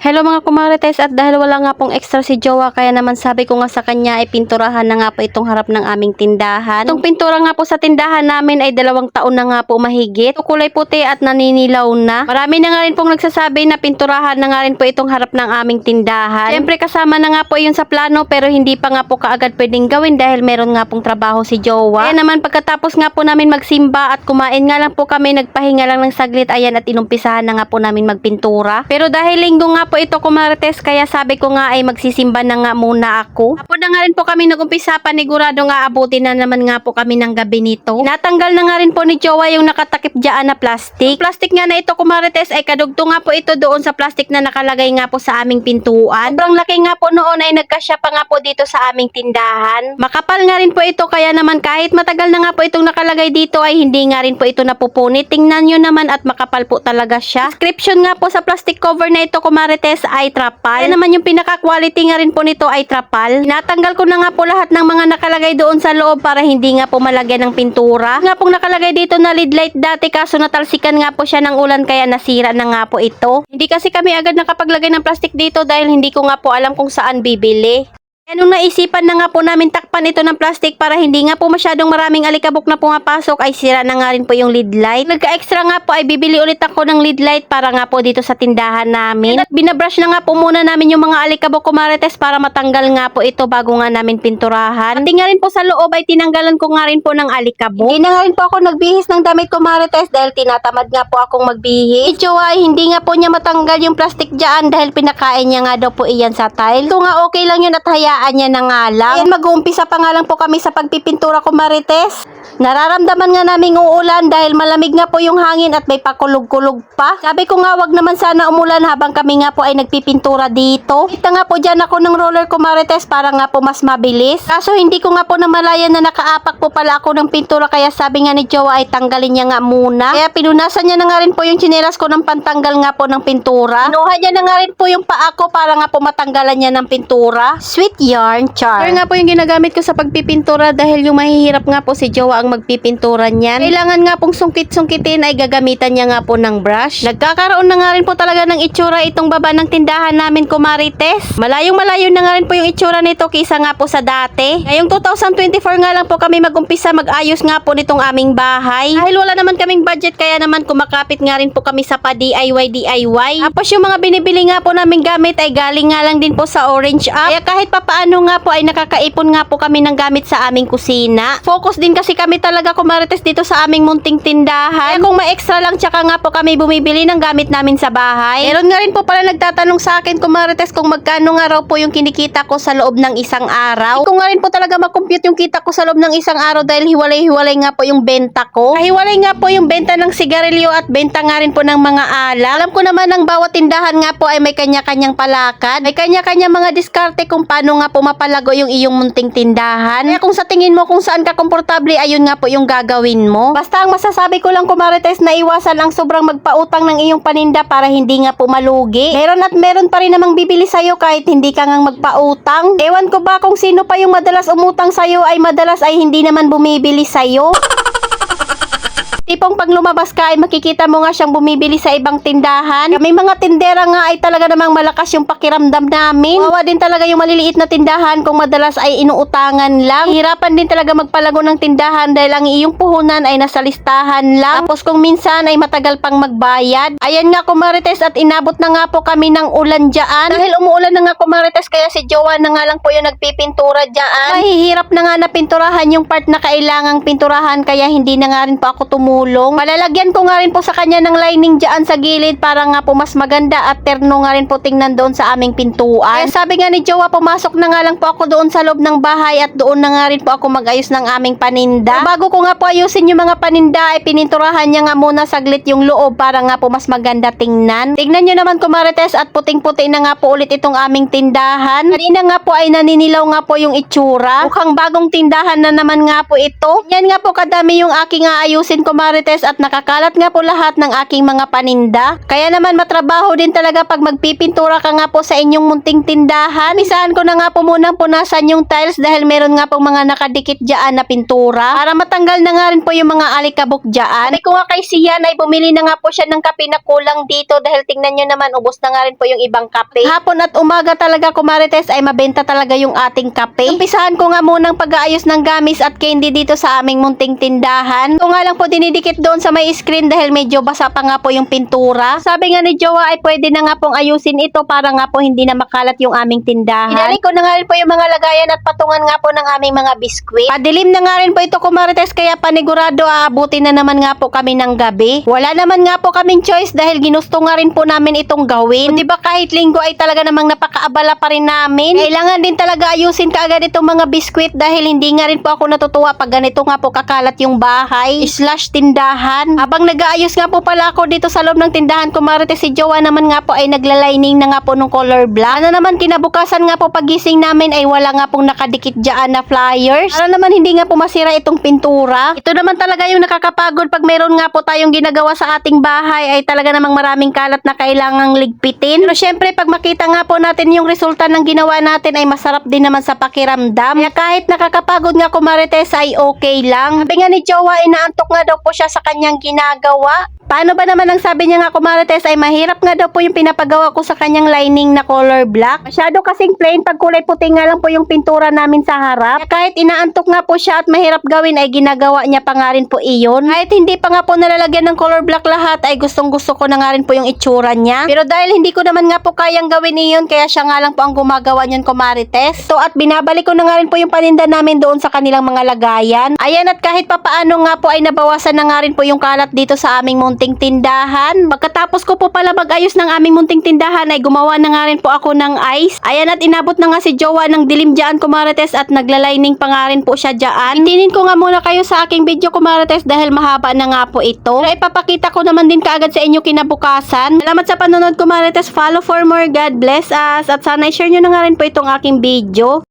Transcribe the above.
Hello mga kumarites, at dahil wala nga pong extra si Jowa, kaya naman sabi ko nga sa kanya ay pinturahan na nga po itong harap ng aming tindahan. Itong pintura nga po sa tindahan namin ay 2 taon na nga po mahigit. Ito kulay puti at naninilaw na. Marami na nga rin pong nagsasabi na pinturahan na nga rin po itong harap ng aming tindahan. Siyempre kasama na nga po yun sa plano, pero hindi pa nga po kaagad pwedeng gawin dahil meron nga pong trabaho si Jowa. Kaya naman pagkatapos nga po namin magsimba at kumain nga lang po kami, nagpahinga lang ng saglit, ayan, at inumpisahan na nga po namin magpintura. Pero dahil linggo nga po ito kumarites, kaya sabi ko nga ay magsisimba na nga muna ako. Apo na nga rin po kami nagumpisa, panigurado nga abutin na naman nga po kami ng gabi nito. Natanggal na nga rin po ni Jowa yung nakatakip dyan na plastic. Yung plastic nga na ito kumarites ay kadugto nga po ito doon sa plastic na nakalagay nga po sa aming pintuan. Sobrang laki nga po noon ay nagkasya pa nga po dito sa aming tindahan. Makapal nga rin po ito, kaya naman kahit matagal na nga po itong nakalagay dito ay hindi nga rin po ito napupunit. Tingnan nyo naman at makapal po talaga siya. Description nga po sa plastic cover na ito kumarites ay trapal. Kaya naman yung pinaka-quality nga rin po nito ay trapal. Natanggal ko na nga po lahat ng mga nakalagay doon sa loob para hindi nga po malagyan ng pintura. Nga pong nakalagay dito na lead light dati, kaso natalsikan nga po siya ng ulan kaya nasira na nga po ito. Hindi kasi kami agad nakapaglagay ng plastic dito dahil hindi ko nga po alam kung saan bibili. Nung naisipan na nga po namin takpan ito ng plastic para hindi nga po masyadong maraming alikabok na pumapasok, ay sira na nga rin po yung lead light. Nagka-extra nga po ay bibili ulit ako ng lead light para nga po dito sa tindahan namin. At binabrush na nga po muna namin yung mga alikabok kumarites para matanggal nga po ito bago nga namin pinturahan. Pati nga rin po sa loob ay tinanggalan ko nga rin po ng alikabok. Hindi na nga rin po ako nagbihis ng damit kumarites dahil tinatamad nga po akong magbihis. Ito ay hindi nga po niya matanggal yung plastic dyan dahil pinakain niya nga daw po iyan sa tile. Ito nga okay lang yun at hayaan niya na nga lang. Ayan, mag-uumpisa pa nga lang po kami sa pagpipintura kumarites. Nararamdaman nga naming uulan dahil malamig nga po yung hangin at may pakulog-kulog pa. Sabi ko nga wag naman sana umulan habang kami nga po ay nagpipintura dito. Kita nga po dyan ako ng roller kumarites para nga po mas mabilis. Kaso hindi ko nga po namalayan na nakaapak po pala ako ng pintura, kaya sabi nga ni Jowa ay tanggalin niya nga muna. Kaya pinunasan niya na nga rin po yung tsinelas ko ng pantanggal nga po ng pintura. Kinuha niya na nga rin po yung paa ko para nga po matanggalan niya ng pintura. Sweet yarn charm. Kaya nga po yung ginagamit ko sa pagpipintura dahil yung mahihirap nga po si Jowa ang magpipintura niyan. Kailangan nga pong sungkit-sungkitin ay gagamitan niya nga po ng brush. Nagkakaroon na nga rin po talaga ng itsura itong baba ng tindahan namin kumarites. Malayong-malayo na nga rin po yung itsura nito kaysa nga po sa dati. Ngayong 2024 nga lang po kami mag-umpisa mag-ayos nga po nitong aming bahay. Dahil wala naman kaming budget, kaya naman kumakapit nga rin po kami sa pa-DIY. Tapos yung mga binibili nga po namin gamit ay galing nga lang din po sa Orange App. Kaya kahit papaano nga po ay nakakaipon nga po kami ng gamit sa aming kusina. Focus din kasi kami talaga kumarites dito sa aming munting tindahan. Kaya kung may extra lang, tsaka nga po kami bumibili ng gamit namin sa bahay. Meron nga rin po pala nagtatanong sa akin kumarites kung magkano nga raw po yung kinikita ko sa loob ng isang araw. Hindi ko nga rin po talaga makompute yung kita ko sa loob ng isang araw dahil hiwalay-hiwalay nga po yung benta ko. Hiwalay nga po yung benta ng sigarilyo at benta nga rin po ng mga alak. Alam ko naman ang bawat tindahan nga po ay may kanya-kanyang palakad. May kanya-kanya mga diskarte kung paano nga po mapalago yung iyong munting tindahan. Kaya kung sa tingin mo kung saan ka komportable, ayun nga po yung gagawin mo. Basta ang masasabi ko lang kumarites na iwasan ang sobrang magpautang ng iyong paninda para hindi nga po malugi. Meron at meron pa rin namang bibili sa'yo kahit hindi ka ngang magpautang. Ewan ko ba kung sino pa yung madalas umutang sa'yo ay madalas ay hindi naman bumibili sa'yo. Tipong pag lumabas ka ay makikita mo nga siyang bumibili sa ibang tindahan. May mga tindera nga ay talaga namang malakas yung pakiramdam namin. Wawa din talaga yung maliliit na tindahan kung madalas ay inuutangan lang. Hirapan din talaga magpalago ng tindahan dahil ang iyong puhunan ay nasa listahan lang. Tapos kung minsan ay matagal pang magbayad. Ayan nga kumarites, at inabot na nga po kami ng ulan dyan. Dahil umuulan na nga kumarites, kaya si Jowa na nga lang po yung nagpipintura dyan. Mahihirap na nga na pinturahan yung part na kailangang pinturahan, kaya hindi na nga rin po ako tumulong. Palalagyan ko nga rin po sa kanya ng lining dyan sa gilid para nga po mas maganda at terno nga rin po tingnan doon sa aming pintuan. Kaya sabi nga ni Jowa, pumasok na nga lang po ako doon sa loob ng bahay at doon na nga rin po ako mag-ayos ng aming paninda. Bago ko nga po ayusin yung mga paninda ay pininturahan niya nga muna saglit yung loob para nga po mas maganda tingnan. Tignan nyo naman kumarites, at puting-puti na nga po ulit itong aming tindahan. Kanina nga po ay naninilaw nga po yung itsura. Mukhang bagong tindahan na naman nga po ito. Yan nga po kadami yung aking aayusin kumarites kumarites at nakakalat nga po lahat ng aking mga paninda. Kaya naman matrabaho din talaga pag magpipintura ka nga po sa inyong munting tindahan. Isahan ko na nga po munang punasan yung tiles dahil meron nga po mga nakadikit dyan na pintura para matanggal na nga rin po yung mga alikabok dyan. Sabi ko nga kay Sian ay bumili na nga po siya ng kape na kulang dito dahil tingnan nyo naman ubos na nga rin po yung ibang kape. Hapon at umaga talaga kumarites ay mabenta talaga yung ating kape. Umpisahan ko nga munang pag-aayos ng gamis at candy dito sa aming munting tindahan. Ito nga lang po dinidikit doon sa may screen dahil medyo basa pa nga po yung pintura. Sabi nga ni Jowa ay pwede na nga pong ayusin ito para nga po hindi na makalat yung aming tindahan. Inali ko na nga rin po yung mga lagayan at patungan nga po ng aming mga biskwit. Padilim na nga rin po ito kumarites kaya panigurado aabutin na naman nga po kami ng gabi. Wala naman nga po kaming choice dahil ginusto nga rin po namin itong gawin. Diba kahit linggo ay talaga namang napakaabala pa rin namin. Kailangan din talaga ayusin kaagad itong mga biskwit dahil hindi nga rin po ako natutuwa pag ganito nga po kakalat yung bahay / tindahan. Habang nag-aayos nga po pala ako dito sa loob ng tindahan ko marites si Jowa naman nga po ay naglalining na nga po ng color black. Ano naman kinabukasan nga po pagising namin ay wala nga pong nakadikit dyan na flyers. Para naman hindi nga po masira itong pintura. Ito naman talaga yung nakakapagod pag meron nga po tayong ginagawa sa ating bahay ay talaga namang maraming kalat na kailangang ligpitin. Pero syempre pag makita nga po natin yung resulta ng ginawa natin ay masarap din naman sa pakiramdam. Kaya kahit nakakapagod nga kumarites ay okay lang. Sabi nga ni Jowa inaantok nga daw po siya sa kanyang ginagawa. Paano ba naman ang sabi niya nga kumarites ay mahirap nga daw po yung pinapagawa ko sa kanyang lining na color black. Masyado kasing plain pag kulay puti nga lang po yung pintura namin sa harap. Kaya kahit inaantok nga po siya at mahirap gawin ay ginagawa niya pa nga rin po iyon. Kahit hindi pa nga po nalalagyan ng color black lahat ay gustong gusto ko na nga rin po yung itsura niya. Pero dahil hindi ko naman nga po kayang gawin iyon kaya siya nga lang po ang gumagawa niyon kumarites. So at binabalik ko na nga rin po yung paninda namin doon sa kanilang mga lagayan. Ayan at kahit papaano nga po ay nabawasan na nga rin po yung kalat dito sa aming munting tindahan. Pagkatapos ko po pala mag-ayos ng aming munting tindahan ay gumawa na nga rin po ako ng ice. Ayan at inabot na nga si Jowa ng dilim dyan kumarites at naglalining pa nga rin po siya dyan. Itinin ko nga muna kayo sa aking video kumarites dahil mahaba na nga po ito. Pero ipapakita ko naman din kaagad sa inyo kinabukasan. Salamat sa panonood kumarites. Follow for more. God bless us. At sana i-share nyo na nga rin po itong aking video.